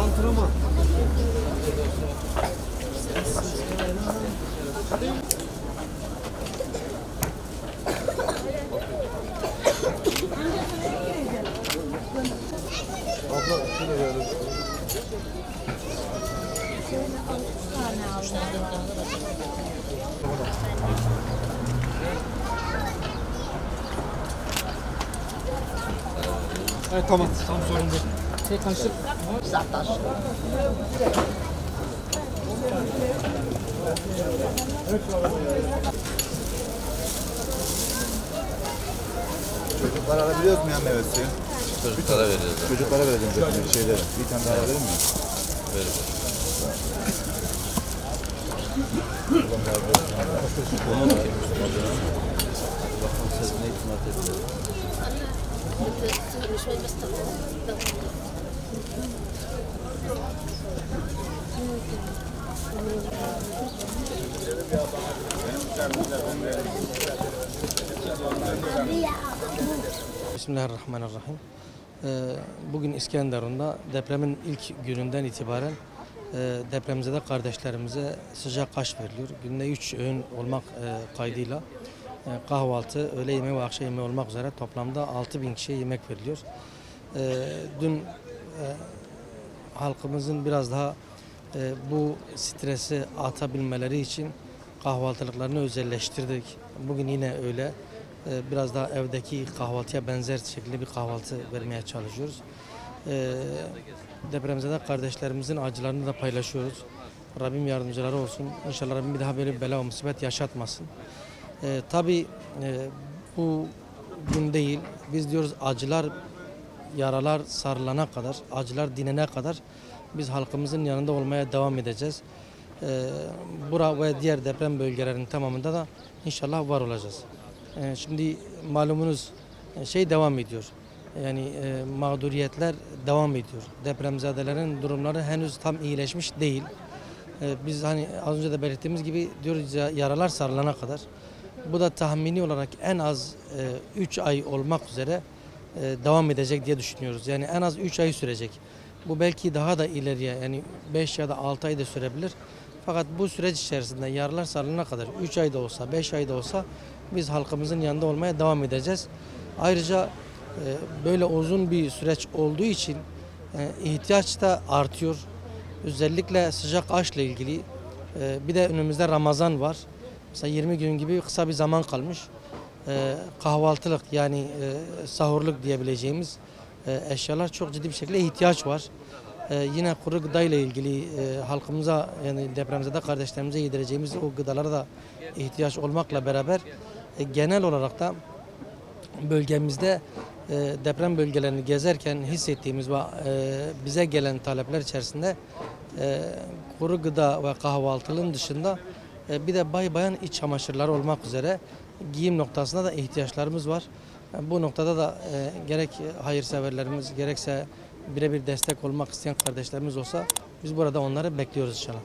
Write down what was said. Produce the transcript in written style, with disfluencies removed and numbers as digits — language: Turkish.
Antrenman. Abla şöyle geldim. Şöyle 6 tane aldım. Evet tamam. Tam sorun değil. Kaçtı? Zaten. Çocuklara alabiliyoruz mu ya meyve suyu? Çocuklara veriyoruz. Çocuklara vereceğim zaten şeyleri. Bir tane daha verir mi? Veririz. Bunu da Bakın sözüne itimat ediyoruz. Bismillahirrahmanirrahim. Bugün İskenderun'da depremin ilk gününden itibaren depremzede kardeşlerimize sıcak aş veriliyor. Günde 3 öğün olmak kaydıyla kahvaltı, öğle yemeği ve akşam yemeği olmak üzere toplamda 6.000 kişiye yemek veriliyor. Dün halkımızın biraz daha bu stresi atabilmeleri için kahvaltılıklarını özelleştirdik. Bugün yine öyle. Biraz daha evdeki kahvaltıya benzer şekilde bir kahvaltı vermeye çalışıyoruz. Depremzede kardeşlerimizin acılarını da paylaşıyoruz. Rabbim yardımcıları olsun. İnşallah Rabbim bir daha böyle bir bela ve musibet yaşatmasın. Tabii bu gün değil. Biz diyoruz acılar, yaralar sarılana kadar, acılar dinene kadar biz halkımızın yanında olmaya devam edeceğiz. Bura ve diğer deprem bölgelerinin tamamında da inşallah var olacağız. Şimdi malumunuz devam ediyor. Yani mağduriyetler devam ediyor. Depremzedelerin durumları henüz tam iyileşmiş değil. Biz hani az önce de belirttiğimiz gibi diyoruz ya, yaralar sarılana kadar. Bu da tahmini olarak en az 3 ay olmak üzere devam edecek diye düşünüyoruz. Yani en az 3 ay sürecek. Bu belki daha da ileriye yani 5 ya da 6 ay da sürebilir. Fakat bu süreç içerisinde yaralar sarılana kadar 3 ayda olsa 5 ayda olsa biz halkımızın yanında olmaya devam edeceğiz. Ayrıca böyle uzun bir süreç olduğu için ihtiyaç da artıyor. Özellikle sıcak aşla ilgili bir de önümüzde Ramazan var. Mesela 20 gün gibi kısa bir zaman kalmış. Kahvaltılık yani sahurluk diyebileceğimiz eşyalar çok ciddi bir şekilde ihtiyaç var. Yine kuru gıda ile ilgili halkımıza yani depremzede kardeşlerimize yedireceğimiz o gıdalara da ihtiyaç olmakla beraber genel olarak da bölgemizde deprem bölgelerini gezerken hissettiğimiz ve bize gelen talepler içerisinde kuru gıda ve kahvaltılığın dışında bir de bayan iç çamaşırları olmak üzere giyim noktasında da ihtiyaçlarımız var. Bu noktada da gerek hayırseverlerimiz gerekse birebir destek olmak isteyen kardeşlerimiz olsa biz burada onları bekliyoruz inşallah.